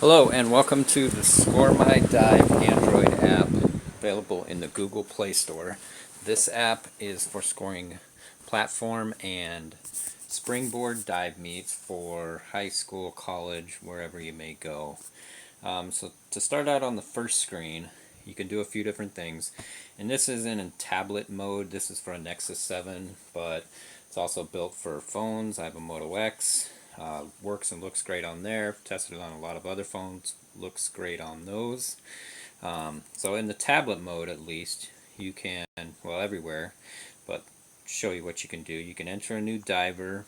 Hello and welcome to the Score My Dive Android app available in the Google Play Store. This app is for scoring platform and Springboard dive meets for high school, college, wherever you may go. So to start out on the first screen, you can do a few different things. And this is in tablet mode. This is for a Nexus 7, but it's also built for phones. I have a Moto X. Works and looks great on there. Tested it on a lot of other phones. Looks great on those. So in the tablet mode, at least, you can, well, everywhere, but show you what you can do. You can enter a new diver,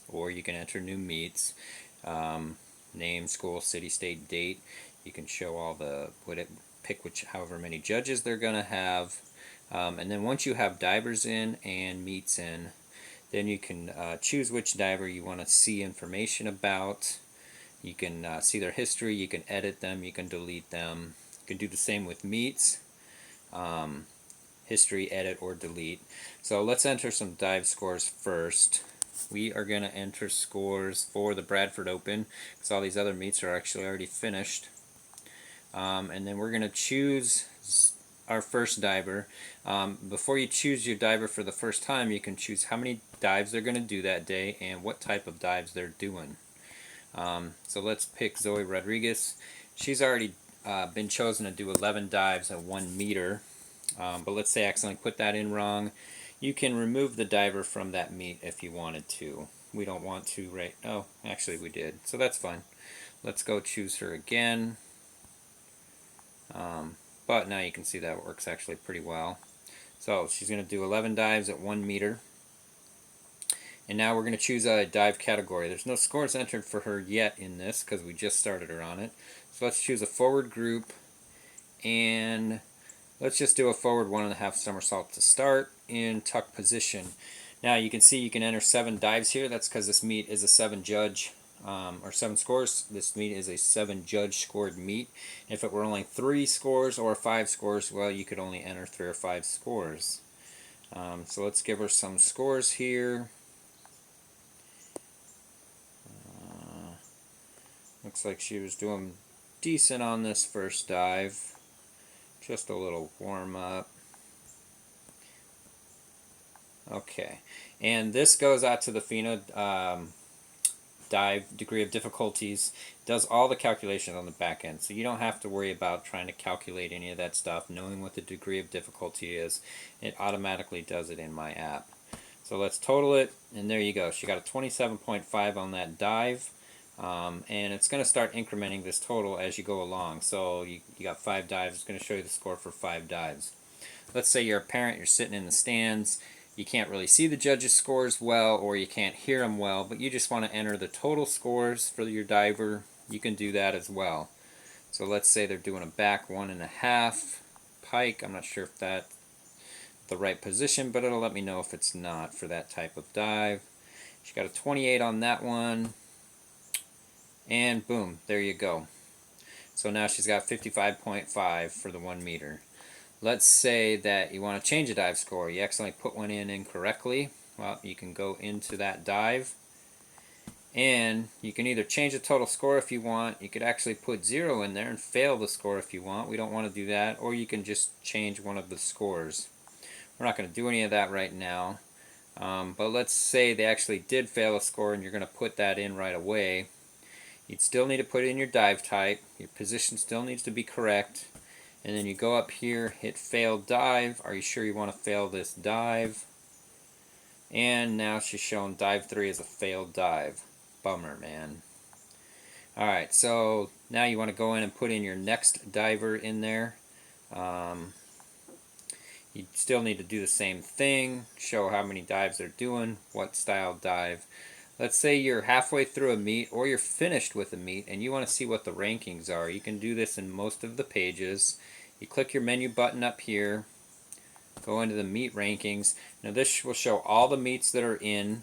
or you can enter new meets. Name, school, city, state, date. You can show all the pick however many judges they're gonna have, and then once you have divers in and meets in, then you can choose which diver you want to see information about. You can see their history, you can edit them, you can delete them. You can do the same with meets. History, edit, or delete. So let's enter some dive scores first. We are going to enter scores for the Bradford Open because all these other meets are actually already finished. And then we're going to choose our first diver. Before you choose your diver for the first time, you can choose how many dives they're going to do that day and what type of dives they're doing. So let's pick Zoe Rodriguez. She's already been chosen to do 11 dives at 1 meter. But let's say I accidentally put that in wrong. You can remove the diver from that meet if you wanted to. We don't want to, right? Oh, actually we did. So that's fine. Let's go choose her again. But now you can see that works actually pretty well. So she's going to do 11 dives at 1 meter. And now we're going to choose a dive category. There's no scores entered for her yet in this because we just started her on it. So let's choose a forward group, and let's just do a forward 1.5 somersault to start in tuck position. Now you can see you can enter 7 dives here. That's because this meet is a 7 judge or 7 scores. This meet is a 7 judge scored meet. If it were only 3 scores or 5 scores, well, you could only enter 3 or 5 scores. So let's give her some scores here. Looks like she was doing decent on this first dive. Just a little warm up. Okay, and this goes out to the Fina Degree of Difficulties. Does all the calculations on the back end, so you don't have to worry about trying to calculate any of that stuff. Knowing what the degree of difficulty is, it automatically does it in my app. So let's total it, and there you go. She got a 27.5 on that dive. And it's going to start incrementing this total as you go along. So you got 5 dives. It's going to show you the score for 5 dives. Let's say you're a parent, you're sitting in the stands, you can't really see the judges' scores well, or you can't hear them well, but you just want to enter the total scores for your diver. You can do that as well. So let's say they're doing a back 1.5 pike. I'm not sure if that's the right position, but it'll let me know if it's not for that type of dive. She got a 28 on that one. And boom, there you go. So now she's got 55.5 for the 1 meter. Let's say that you want to change a dive score. You accidentally put one in incorrectly. Well, you can go into that dive, and you can either change the total score if you want. You could actually put 0 in there and fail the score if you want. We don't want to do that. Or you can just change one of the scores. We're not going to do any of that right now. But let's say they actually did fail a score and you're going to put that in right away. You'd still need to put in your dive type. Your position still needs to be correct. And then you go up here, hit fail dive. Are you sure you want to fail this dive? And now she's showing dive 3 as a failed dive. Bummer, man. Alright, so now you want to go in and put in your next diver in there. You still need to do the same thing. Show how many dives they're doing, what style dive. Let's say you're halfway through a meet or you're finished with a meet and you want to see what the rankings are. You can do this in most of the pages. You click your menu button up here, go into the meet rankings. Now this will show all the meets that are in,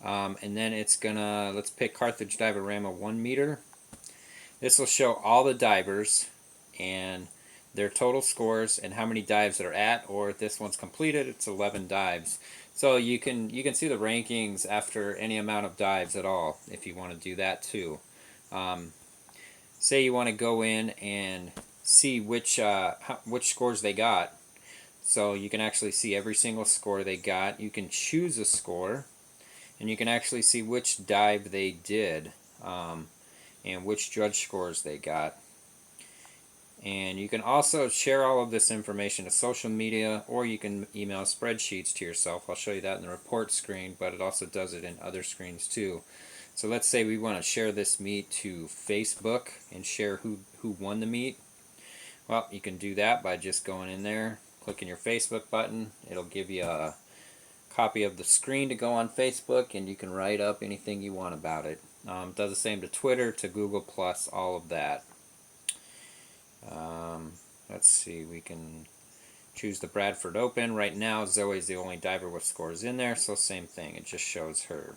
and then it's gonna, let's pick Carthage Divorama 1 meter. This will show all the divers and their total scores and how many dives they're at, or if this one's completed, it's 11 dives. So you can see the rankings after any amount of dives at all if you want to do that too. say you want to go in and see which scores they got. So you can actually see every single score they got. You can choose a score, and you can actually see which dive they did, and which judge scores they got. And you can also share all of this information to social media, or you can email spreadsheets to yourself. I'll show you that in the report screen, but it also does it in other screens too. So let's say we want to share this meet to Facebook and share who won the meet. Well, you can do that by just going in there, clicking your Facebook button. It'll give you a copy of the screen to go on Facebook, and you can write up anything you want about it. It does the same to Twitter, to Google+, all of that. Let's see, we can choose the Bradford Open. Right now, Zoe's the only diver with scores in there, so same thing, it just shows her.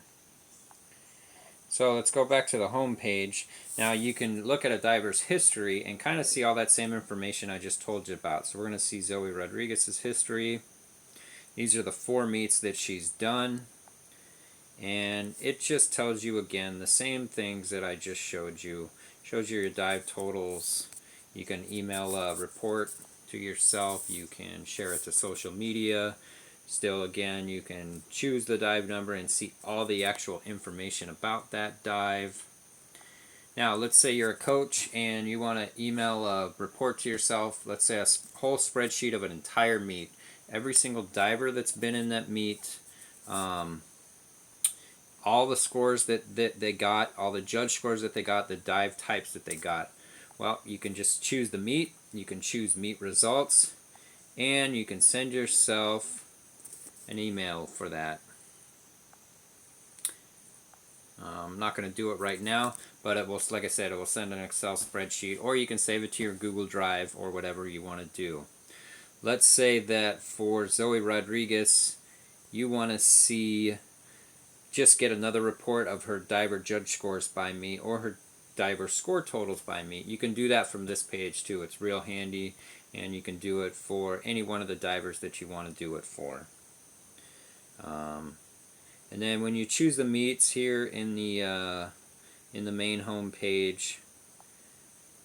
So let's go back to the home page. Now you can look at a diver's history and kind of see all that same information I just told you about. So we're going to see Zoe Rodriguez's history. These are the 4 meets that she's done. And it just tells you again the same things that I just showed you. Shows you your dive totals. You can email a report to yourself. You can share it to social media. Still, again, you can choose the dive number and see all the actual information about that dive. Now, let's say you're a coach and you want to email a report to yourself. Let's say a whole spreadsheet of an entire meet. Every single diver that's been in that meet, all the scores that they got, all the judge scores that they got, the dive types that they got. Well, you can just choose the meet, you can choose meet results, and you can send yourself an email for that. I'm not going to do it right now, but it will, like I said, it will send an Excel spreadsheet, or you can save it to your Google Drive or whatever you want to do. Let's say that for Zoe Rodriguez, you want to just get another report of her diver judge scores by me, or her diver score totals by me. You can do that from this page too. It's real handy, and you can do it for any one of the divers that you want to do it for. And then when you choose the meets here in the main home page,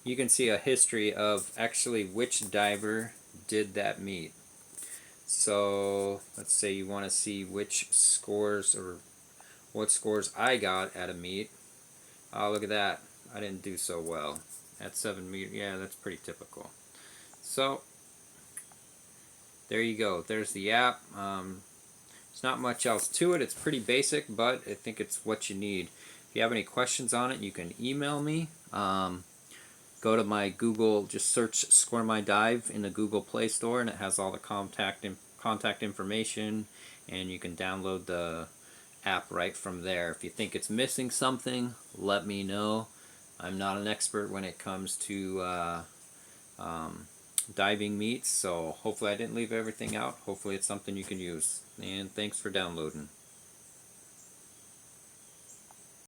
you can see a history of actually which diver did that meet. So let's say you want to see which scores or what scores I got at a meet. Oh, look at that. I didn't do so well at 7 meters. Yeah, that's pretty typical. So there you go. There's the app. There's not much else to it. It's pretty basic, but I think it's what you need. If you have any questions on it, you can email me. Go to my Google, just search Score My Dive in the Google Play Store, and it has all the contact information, and you can download the app right from there. If you think it's missing something, let me know. I'm not an expert when it comes to diving meets, so hopefully I didn't leave everything out. Hopefully it's something you can use. And thanks for downloading.